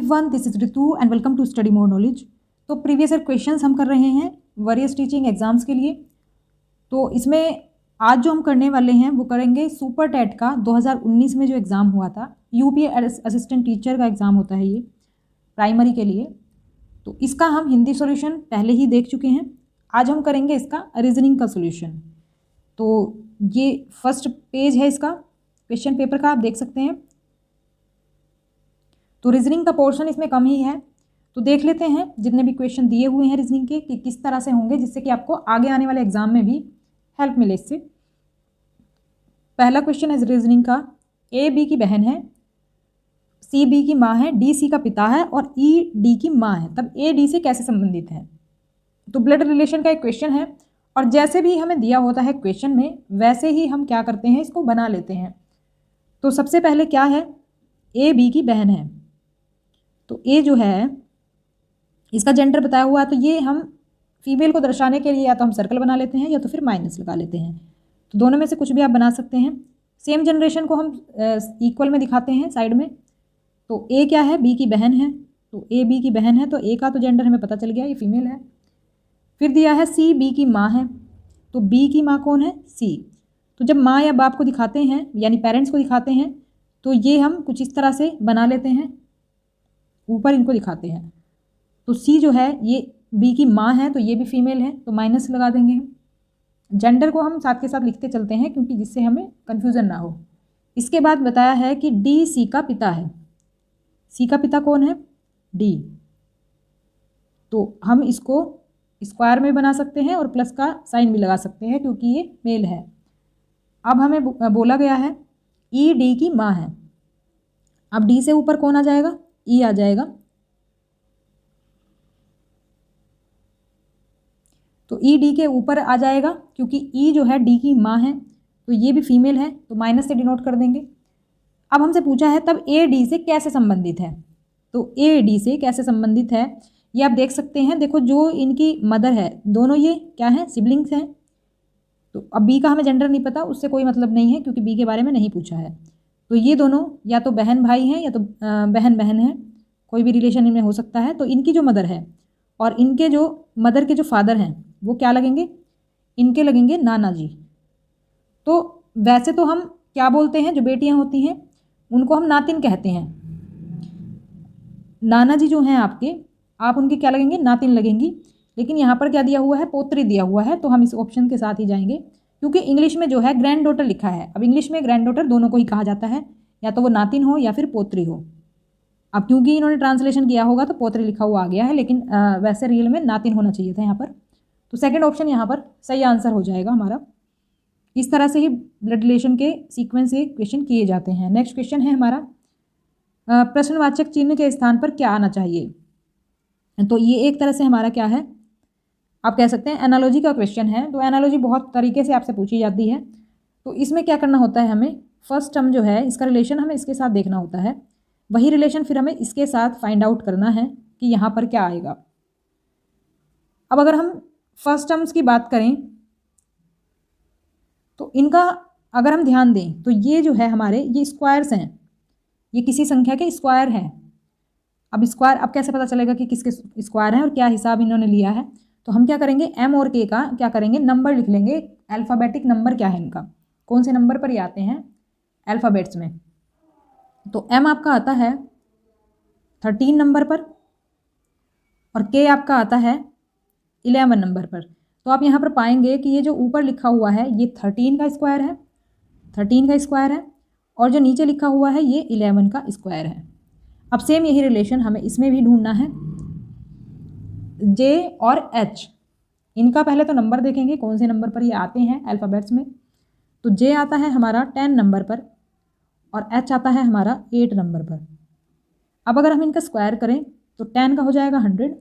Everyone, this is Ritu and welcome to study more knowledge. तो previous year questions हम कर रहे हैं वेरियस टीचिंग एग्जाम्स के लिए। तो इसमें आज जो हम करने वाले हैं वो करेंगे सुपर टेट का 2019 में जो एग्ज़ाम हुआ था, यूपी असिस्टेंट टीचर का एग्ज़ाम होता है ये प्राइमरी के लिए। तो इसका हम हिंदी सॉल्यूशन पहले ही देख चुके हैं। आज हम करेंगे इसका रीजनिंग का सॉल्यूशन। तो ये फर्स्ट पेज है इसका क्वेश्चन पेपर का, आप देख सकते हैं। तो रीजनिंग का पोर्शन इसमें कम ही है, तो देख लेते हैं जितने भी क्वेश्चन दिए हुए हैं रीजनिंग के कि किस तरह से होंगे, जिससे कि आपको आगे आने वाले एग्जाम में भी हेल्प मिले इससे। पहला क्वेश्चन है रीजनिंग का, ए बी की बहन है, सी बी की माँ है, डी सी का पिता है और ई डी की माँ है, तब ए डी से कैसे संबंधित है। तो ब्लड रिलेशन का एक क्वेश्चन है और जैसे भी हमें दिया होता है क्वेश्चन में वैसे ही हम क्या करते हैं, इसको बना लेते हैं। तो सबसे पहले क्या है, ए बी की बहन है, तो ए जो है इसका जेंडर बताया हुआ है, तो ये हम फीमेल को दर्शाने के लिए या तो हम सर्कल बना लेते हैं या तो फिर माइनस लगा लेते हैं। तो दोनों में से कुछ भी आप बना सकते हैं। सेम जनरेशन को हम इक्वल में दिखाते हैं साइड में। तो ए क्या है, बी की बहन है, तो ए बी की बहन है, तो ए का तो जेंडर हमें पता चल गया, ये फीमेल है। फिर दिया है सी बी की माँ है, तो बी की माँ कौन है, सी। तो जब माँ या बाप को दिखाते हैं यानी पेरेंट्स को दिखाते हैं तो ये हम कुछ इस तरह से बना लेते हैं, ऊपर इनको दिखाते हैं। तो सी जो है ये बी की माँ है, तो ये भी फीमेल है, तो माइनस लगा देंगे हम। जेंडर को हम साथ के साथ लिखते चलते हैं क्योंकि जिससे हमें कन्फ्यूज़न ना हो। इसके बाद बताया है कि डी सी का पिता है, सी का पिता कौन है, डी। तो हम इसको स्क्वायर में बना सकते हैं और प्लस का साइन भी लगा सकते हैं क्योंकि ये मेल है। अब हमें बोला गया है ई डी की माँ है, अब डी से ऊपर कौन आ जाएगा, ई आ जाएगा। तो ई डी के ऊपर आ जाएगा क्योंकि ई जो है डी की माँ है, तो ये भी फीमेल है, तो माइनस से डिनोट कर देंगे। अब हमसे पूछा है तब ए डी से कैसे संबंधित है, तो ए डी से कैसे संबंधित है ये आप देख सकते हैं। देखो जो इनकी मदर है, दोनों ये क्या है, सिबलिंग्स हैं। तो अब बी का हमें जेंडर नहीं पता, उससे कोई मतलब नहीं है क्योंकि बी के बारे में नहीं पूछा है। तो ये दोनों या तो बहन भाई हैं या तो बहन बहन है, कोई भी रिलेशन इनमें हो सकता है। तो इनकी जो मदर है और इनके जो मदर के जो फादर हैं वो क्या लगेंगे, इनके लगेंगे नाना जी। तो वैसे तो हम क्या बोलते हैं, जो बेटियां होती हैं उनको हम नातिन कहते हैं। नाना जी जो हैं आपके, आप उनके क्या लगेंगे, नातिन लगेंगी। लेकिन यहाँ पर क्या दिया हुआ है, पोत्री दिया हुआ है, तो हम इस ऑप्शन के साथ ही जाएंगे क्योंकि इंग्लिश में जो है ग्रैंड डॉटर लिखा है। अब इंग्लिश में ग्रैंड डॉटर दोनों को ही कहा जाता है, या तो वो नातिन हो या फिर पोत्री हो। अब क्योंकि इन्होंने ट्रांसलेशन किया होगा तो पोत्री लिखा हुआ आ गया है, लेकिन वैसे रियल में नातिन होना चाहिए था यहाँ पर। तो सेकंड ऑप्शन यहाँ पर सही आंसर हो जाएगा हमारा। इस तरह से ही ब्लड रिलेशन के सीक्वेंस से क्वेश्चन किए जाते हैं। नेक्स्ट क्वेश्चन है हमारा, प्रश्नवाचक चिन्ह के स्थान पर क्या आना चाहिए। तो ये एक तरह से हमारा क्या है, आप कह सकते हैं एनालॉजी का क्वेश्चन है। तो एनालॉजी बहुत तरीके से आपसे पूछी जाती है। तो इसमें क्या करना होता है, हमें फर्स्ट टर्म जो है इसका रिलेशन हमें इसके साथ देखना होता है, वही रिलेशन फिर हमें इसके साथ फाइंड आउट करना है कि यहाँ पर क्या आएगा। अब अगर हम फर्स्ट टर्म्स की बात करें तो इनका अगर हम ध्यान दें तो ये जो है हमारे, ये स्क्वायर्स हैं, ये किसी संख्या के स्क्वायर हैं। अब स्क्वायर, अब कैसे पता चलेगा कि किसके स्क्वायर हैं और क्या हिसाब इन्होंने लिया है। तो हम क्या करेंगे, एम और के का क्या करेंगे, नंबर लिख लेंगे। अल्फ़ाबेटिक नंबर क्या है इनका, कौन से नंबर पर ये आते हैं अल्फ़ाबेट्स में। तो एम आपका आता है 13 नंबर पर और के आपका आता है 11 नंबर पर। तो आप यहाँ पर पाएंगे कि ये जो ऊपर लिखा हुआ है ये 13 का स्क्वायर है, 13 का स्क्वायर है, और जो नीचे लिखा हुआ है ये 11 का स्क्वायर है। अब सेम यही रिलेशन हमें इसमें भी ढूंढना है, जे और एच। इनका पहले तो नंबर देखेंगे कौन से नंबर पर ये आते हैं अल्फ़ाबेट्स में। तो जे आता है हमारा 10 नंबर पर और एच आता है हमारा 8 नंबर पर। अब अगर हम इनका स्क्वायर करें तो 10 का हो जाएगा 100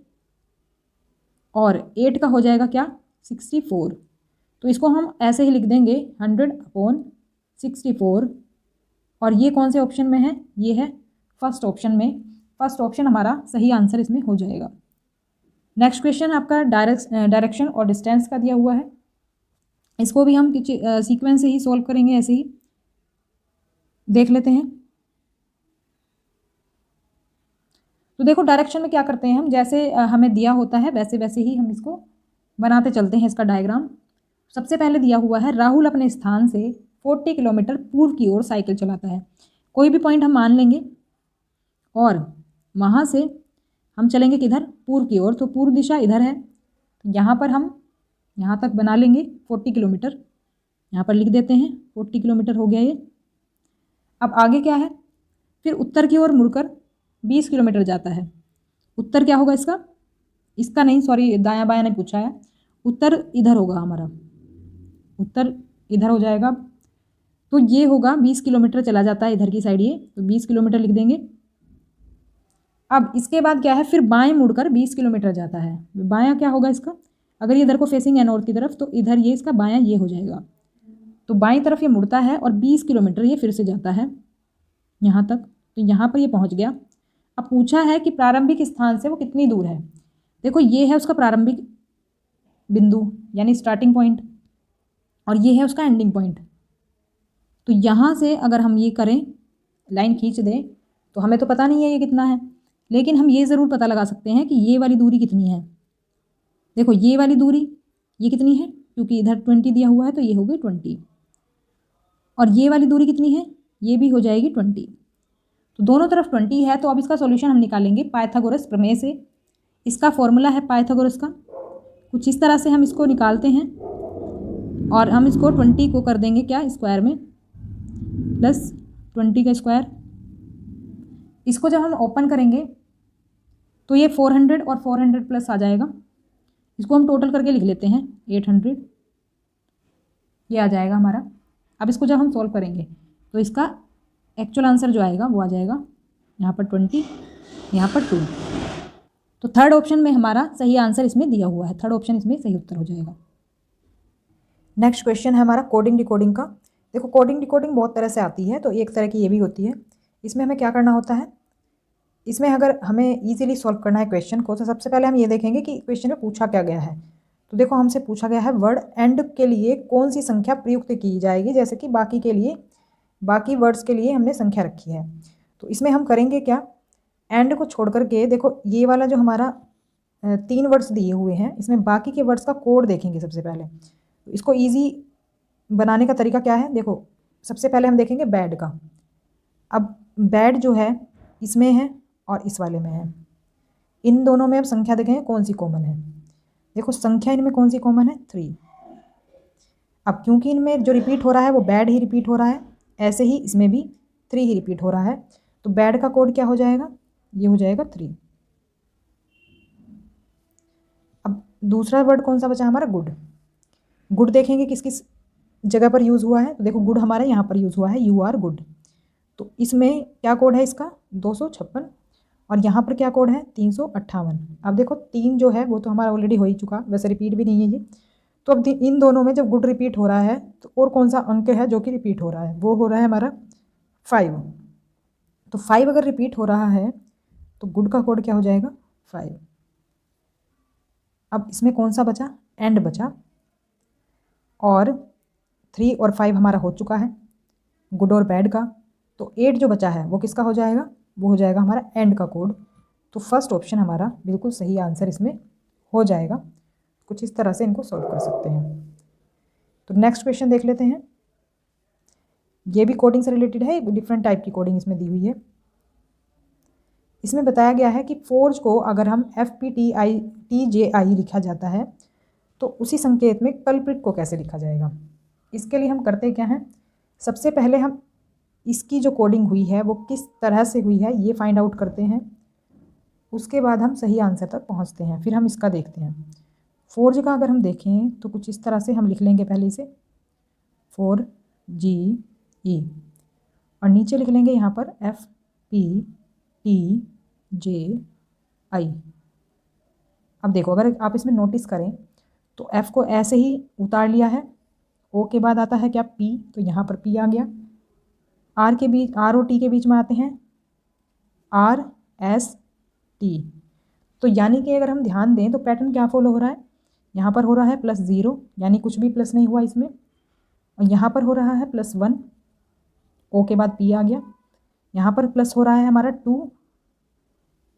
और 8 का हो जाएगा क्या, 64। तो इसको हम ऐसे ही लिख देंगे 100/64। और ये कौन से ऑप्शन में है, ये है फर्स्ट ऑप्शन में। फर्स्ट ऑप्शन हमारा सही आंसर इसमें हो जाएगा। नेक्स्ट क्वेश्चन आपका डायरेक्शन और डिस्टेंस का दिया हुआ है। इसको भी हम सीक्वेंस से ही सॉल्व करेंगे, ऐसे ही देख लेते हैं। तो देखो डायरेक्शन में क्या करते हैं हम, जैसे हमें दिया होता है वैसे वैसे ही हम इसको बनाते चलते हैं इसका डायग्राम। सबसे पहले दिया हुआ है राहुल अपने स्थान से 40 किलोमीटर पूर्व की ओर साइकिल चलाता है। कोई भी पॉइंट हम मान लेंगे और वहाँ से हम चलेंगे किधर, पूर्व की ओर। तो पूर्व दिशा इधर है, यहाँ पर हम यहाँ तक बना लेंगे 40 किलोमीटर, यहाँ पर लिख देते हैं 40 किलोमीटर हो गया ये। अब आगे क्या है, फिर उत्तर की ओर मुड़कर 20 किलोमीटर जाता है। उत्तर क्या होगा इसका, इसका नहीं सॉरी दायां बायां नहीं पूछा है, उत्तर इधर होगा हमारा, उत्तर इधर हो जाएगा। तो ये होगा 20 किलोमीटर चला जाता है इधर की साइड ये, तो 20 किलोमीटर लिख देंगे। अब इसके बाद क्या है, फिर बाएं मुड़कर 20 किलोमीटर जाता है। बायां क्या होगा इसका, अगर ये इधर को फेसिंग है नॉर्थ की तरफ, तो इधर ये इसका बायां ये हो जाएगा। तो बाईं तरफ ये मुड़ता है और 20 किलोमीटर ये फिर से जाता है यहाँ तक। तो यहाँ पर ये पहुँच गया। अब पूछा है कि प्रारंभिक स्थान से वो कितनी दूर है। देखो ये है उसका प्रारंभिक बिंदु यानी स्टार्टिंग पॉइंट, और ये है उसका एंडिंग पॉइंट। तो यहाँ से अगर हम ये करें, लाइन खींच दें, तो हमें तो पता नहीं है ये कितना है, लेकिन हम ये ज़रूर पता लगा सकते हैं कि ये वाली दूरी कितनी है। देखो ये वाली दूरी ये कितनी है, क्योंकि इधर 20 दिया हुआ है तो ये हो गई 20, और ये वाली दूरी कितनी है, ये भी हो जाएगी 20। तो दोनों तरफ 20 है। तो अब इसका सॉल्यूशन हम निकालेंगे पाइथागोरस प्रमेय से। इसका फॉर्मूला है पाइथागोरस का, कुछ इस तरह से हम इसको निकालते हैं, और हम इसको 20 को कर देंगे क्या, स्क्वायर में, प्लस 20 का स्क्वायर। इसको जब हम ओपन करेंगे तो ये 400 और 400 प्लस आ जाएगा। इसको हम टोटल करके लिख लेते हैं 800, ये आ जाएगा हमारा। अब इसको जब हम सॉल्व करेंगे तो इसका एक्चुअल आंसर जो आएगा वो आ जाएगा यहाँ पर 20, यहाँ पर 2। तो थर्ड ऑप्शन में हमारा सही आंसर इसमें दिया हुआ है, थर्ड ऑप्शन इसमें सही उत्तर हो जाएगा। नेक्स्ट क्वेश्चन है हमारा कोडिंग डिकोडिंग का। देखो कोडिंग डिकोडिंग बहुत तरह से आती है, तो एक तरह की ये भी होती है। इसमें हमें क्या करना होता है, इसमें अगर हमें इजीली सॉल्व करना है क्वेश्चन को, तो सबसे पहले हम ये देखेंगे कि क्वेश्चन में पूछा क्या गया है। तो देखो हमसे पूछा गया है वर्ड एंड के लिए कौन सी संख्या प्रयुक्त की जाएगी, जैसे कि बाकी के लिए, बाकी वर्ड्स के लिए हमने संख्या रखी है। तो इसमें हम करेंगे क्या, एंड को छोड़ करके देखो ये वाला जो हमारा 3 वर्ड्स दिए हुए हैं, इसमें बाकी के वर्ड्स का कोड देखेंगे सबसे पहले। तो इसको ईजी बनाने का तरीका क्या है, देखो सबसे पहले हम देखेंगे बैड का। अब बैड जो है इसमें है और इस वाले में है, इन दोनों में अब संख्या देखेंगे कौन सी कॉमन है। देखो संख्या इनमें कौन सी कॉमन है, 3। अब क्योंकि इनमें जो रिपीट हो रहा है वो बैड ही रिपीट हो रहा है, ऐसे ही इसमें भी 3 ही रिपीट हो रहा है। तो बैड का कोड क्या हो जाएगा, ये हो जाएगा 3। अब दूसरा वर्ड कौन सा बचा हमारा, गुड। गुड देखेंगे किस किस जगह पर यूज़ हुआ है। तो देखो गुड हमारा यहाँ पर यूज़ हुआ है, यू आर गुड। तो इसमें क्या कोड है इसका, 256, और यहाँ पर क्या कोड है, 358। अब देखो 3 जो है वो तो हमारा ऑलरेडी हो ही चुका, वैसे रिपीट भी नहीं है ये। तो अब इन दोनों में जब गुड रिपीट हो रहा है तो और कौन सा अंक है जो कि रिपीट हो रहा है, वो हो रहा है हमारा 5। तो 5 अगर रिपीट हो रहा है तो गुड का कोड क्या हो जाएगा, 5। अब इसमें कौन सा बचा, एंड बचा, और 3 और 5 हमारा हो चुका है गुड और बैड का। तो 8 जो बचा है वो किसका हो जाएगा, वो हो जाएगा हमारा एंड का कोड। तो फर्स्ट ऑप्शन हमारा बिल्कुल सही आंसर इसमें हो जाएगा। कुछ इस तरह से इनको सॉल्व कर सकते हैं। तो नेक्स्ट क्वेश्चन देख लेते हैं। ये भी कोडिंग से रिलेटेड है, एक डिफरेंट टाइप की कोडिंग इसमें दी हुई है। इसमें बताया गया है कि फोर्ज को अगर हम FPTJI लिखा जाता है तो उसी संकेत में कल्प्रिट को कैसे लिखा जाएगा। इसके लिए हम करते क्या हैं, सबसे पहले हम इसकी जो कोडिंग हुई है वो किस तरह से हुई है ये फाइंड आउट करते हैं, उसके बाद हम सही आंसर तक पहुंचते हैं। फिर हम इसका देखते हैं। फोर्ज का अगर हम देखें तो कुछ इस तरह से हम लिख लेंगे पहले इसे 4GE, और नीचे लिख लेंगे यहाँ पर FPTJI। अब देखो अगर आप इसमें नोटिस करें तो F को ऐसे ही उतार लिया है, O के बाद आता है क्या, P, तो यहाँ पर P आ गया। R के बीच, R और T के बीच में आते हैं RST। तो यानी कि अगर हम ध्यान दें तो पैटर्न क्या फॉलो हो रहा है, यहाँ पर हो रहा है +0 यानी कुछ भी प्लस नहीं हुआ इसमें, और यहाँ पर हो रहा है +1, O के बाद P आ गया। यहाँ पर प्लस हो रहा है हमारा 2,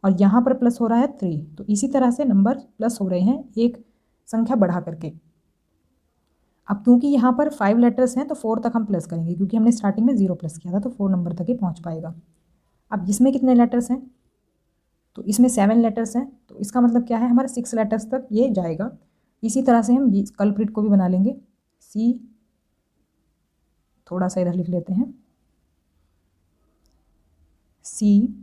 और यहाँ पर प्लस हो रहा है 3। तो इसी तरह से नंबर प्लस हो रहे हैं एक संख्या बढ़ा करके। अब क्योंकि यहाँ पर 5 लेटर्स हैं तो 4 तक हम प्लस करेंगे, क्योंकि हमने स्टार्टिंग में 0 प्लस किया था तो 4 नंबर तक ही पहुँच पाएगा। अब इसमें कितने लेटर्स हैं, तो इसमें 7 लेटर्स हैं, तो इसका मतलब क्या है, हमारा 6 लेटर्स तक ये जाएगा। इसी तरह से हम ये कल्प्रिट को भी बना लेंगे। C, थोड़ा सा इधर लिख लेते हैं, CULPRIT।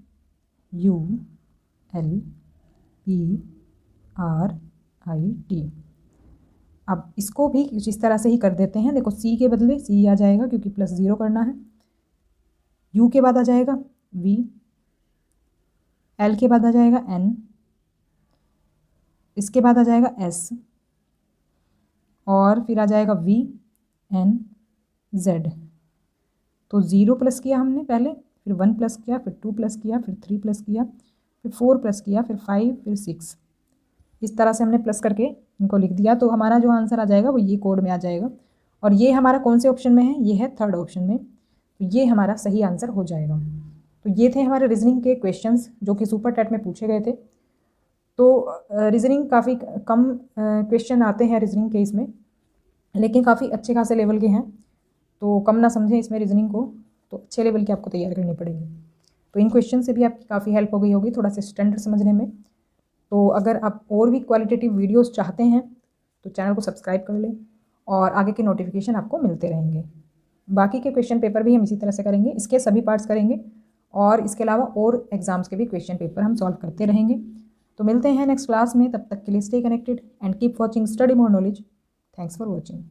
अब इसको भी कुछ इस तरह से ही कर देते हैं। देखो C के बदले C आ जाएगा क्योंकि +0 करना है। U के बाद आ जाएगा V, L के बाद आ जाएगा N, इसके बाद आ जाएगा S, और फिर आ जाएगा V N Z। तो 0 प्लस किया हमने पहले, फिर 1 प्लस किया, फिर 2 प्लस किया, फिर 3 प्लस किया, फिर 4 प्लस किया, फिर 5, फिर 6। इस तरह से हमने प्लस करके इनको लिख दिया। तो हमारा जो आंसर आ जाएगा वो ये कोड में आ जाएगा। और ये हमारा कौन से ऑप्शन में है, ये है 3rd ऑप्शन में। तो ये हमारा सही आंसर हो जाएगा। तो ये थे हमारे रीजनिंग के क्वेश्चंस जो कि सुपर टेट में पूछे गए थे। तो रीजनिंग काफ़ी कम क्वेश्चन आते हैं रीजनिंग के इसमें, लेकिन काफ़ी अच्छे खासे लेवल के हैं। तो कम ना समझें इसमें रीजनिंग को, तो अच्छे लेवल की आपको तैयार करनी पड़ेगी। तो इन क्वेश्चन से भी आपकी काफ़ी हेल्प हो गई होगी थोड़ा सा स्टैंडर्ड समझने में। तो अगर आप और भी क्वालिटेटिव वीडियोस चाहते हैं तो चैनल को सब्सक्राइब कर लें और आगे के नोटिफिकेशन आपको मिलते रहेंगे। बाकी के क्वेश्चन पेपर भी हम इसी तरह से करेंगे, इसके सभी पार्ट्स करेंगे और इसके अलावा और एग्जाम्स के भी क्वेश्चन पेपर हम सॉल्व करते रहेंगे। तो मिलते हैं नेक्स्ट क्लास में, तब तक के लिए stay connected and keep watching study more knowledge. Thanks for watching.